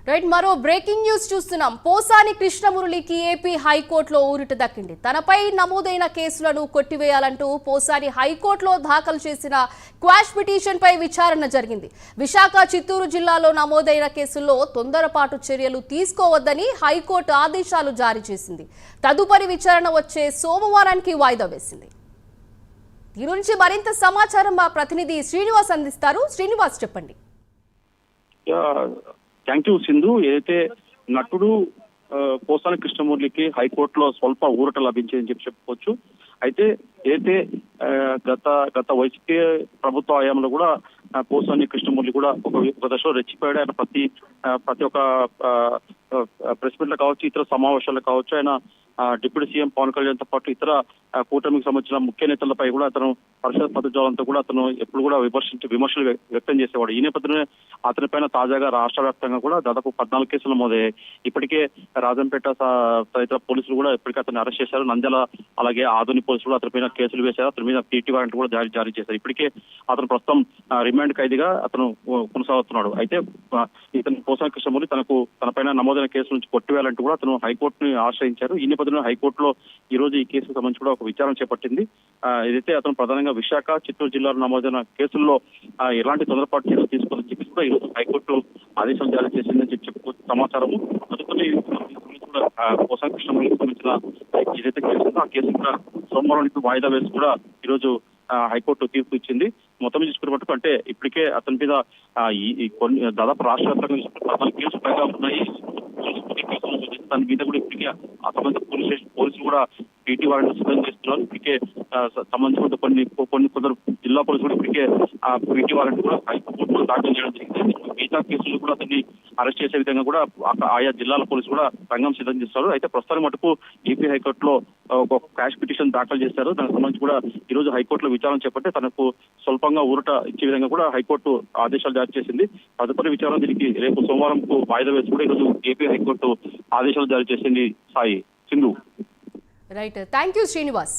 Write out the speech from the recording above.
Right, మరో breaking news చూస్తున్నాం. Posani కృష్ణమురళికి AP హైకోర్టులో ఊరట దక్కింది. తనపై నమోదైన కేసులను కొట్టివేయాలంటూ పోసాని హైకోర్టులో దాఖలు చేసిన క్వాష్ పిటిషన్ పై విచారణ జరిగింది. విశాఖ, చిత్తూరు జిల్లాలో నమోదైన కేసుల్లో తొందరపాటు చర్యలు తీసుకోవద్దని హైకోర్టు ఆదేశాలు జారీ చేసింది. తదుపరి విచారణ వచ్చే సోమవారానికి వాయిదా వేసింది. దీని గురించి మరింత సమాచారం మా ప్రతినిధి శ్రీనివాస్ అందిస్తారు. శ్రీనివాస్, చెప్పండి. Thank you Sindhu. ఏదైతే నటుడు పోసాని కృష్ణమురళికి హైకోర్టులో స్వల్ప ఊరట లభించిందని చెప్పుకోవచ్చు. అయితే ఏదైతే గత వైసీపీ ప్రభుత్వ హయాంలో కూడా పోసాని కృష్ణమురళి కూడా ఒక దశలో రెచ్చిపోయాడు. ఆయన ప్రతి ఒక్క ప్రెస్ మీట్ లో కావచ్చు, ఇతర సమావేశాలు కావచ్చు, ఆయన డిప్యూటీ సీఎం పవన్ కళ్యాణ్ తో పాటు ఇతర కూటమికి సంబంధించిన ముఖ్య నేతలపై కూడా అతను పరిషత్ పదజాలంతో కూడా అతను ఎప్పుడు కూడా విమర్శలు వ్యక్తం చేసేవాడు. ఈ నేపథ్యంలో అతనిపైన తాజాగా రాష్ట్ర వ్యాప్తంగా కూడా దాదాపు 14 కేసులు నమోదయ్యాయి. ఇప్పటికే రాజంపేట తదితర పోలీసులు కూడా ఇప్పటికే అతన్ని అరెస్ట్ చేశారు. నంద్యాల అలాగే ఆధునిక పోలీసులు కూడా అతనిపైన కేసులు వేశారు. అతని మీద పీటీ వారెంట్ కూడా జారీ చేశారు. ఇప్పటికే అతను ప్రస్తుతం రిమాండ్ ఖైదీగా అతను కొనసాగుతున్నాడు. అయితే ఇతను పోసాని కృష్ణమురళి తనపైన నమోదైన కేసు నుంచి కొట్టివేయాలంటూ కూడా అతను హైకోర్టుని ఆశ్రయించారు. ఈ నేపథ్యంలో హైకోర్టులో ఈ రోజు ఈ కేసుకు సంబంధించి కూడా ఒక విచారణ చేపట్టింది. ఏదైతే అతను ప్రధానంగా విశాఖ, చిత్తూరు జిల్లాలో నమోదైన కేసుల్లో ఎలాంటి తొందరపాటు చర్యలు తీసుకోవాలని చెప్పి కూడా ఈ రోజు హైకోర్టు ఆదేశాలు జారీ చేసిందని చెప్పుకోవచ్చు సమాచారము. తదుపరి పోసాని కృష్ణమురళికి సంబంధించిన ఏదైతే కేసు ఉందో ఆ కేసు కూడా సోమవారానికి వాయిదా వేసి కూడా ఈ రోజు హైకోర్టు తీర్పు ఇచ్చింది. మొత్తం చూసుకునే మటుకు అంటే ఇప్పటికే అతని మీద దాదాపు రాష్ట్ర వ్యాప్తంగా 14 కేసులు పైగా ఉన్నాయి. దాని మీద కూడా ఇప్పటికే ఆ సంబంధిత పోలీసులు కూడా పీటీ వారెంట్ సిద్ధం చేస్తున్నారు. ఇప్పటికే సంబంధించిన కొందరు జిల్లా పోలీసులు కూడా ఇప్పటికే ఆ పీటీ వారెంట్ కూడా హైకోర్టులో దాఖలు చేయడం జరిగింది. మిగతా కేసులు కూడా అతన్ని అరెస్ట్ చేసే విధంగా కూడా ఆయా జిల్లాల పోలీసులు కూడా రంగం సిద్ధం చేస్తారు. అయితే ప్రస్తుతానికి మటుకు ఏపీ హైకోర్టులో ఒక క్వాష్ పిటిషన్ దాఖలు చేశారు. దానికి సంబంధించి కూడా ఈ రోజు హైకోర్టులో విచారణ చేపట్టి తనకు స్వల్పంగా ఊరట ఇచ్చే విధంగా కూడా హైకోర్టు ఆదేశాలు జారీ చేసింది. తదుపరి విచారణ దీనికి రేపు సోమవారంకు వాయిదా వేసి కూడా ఈ రోజు ఏపీ హైకోర్టు ఆదేశాలు జారీ చేసింది. Sai, Sindhu. Right, thank you Srinivas.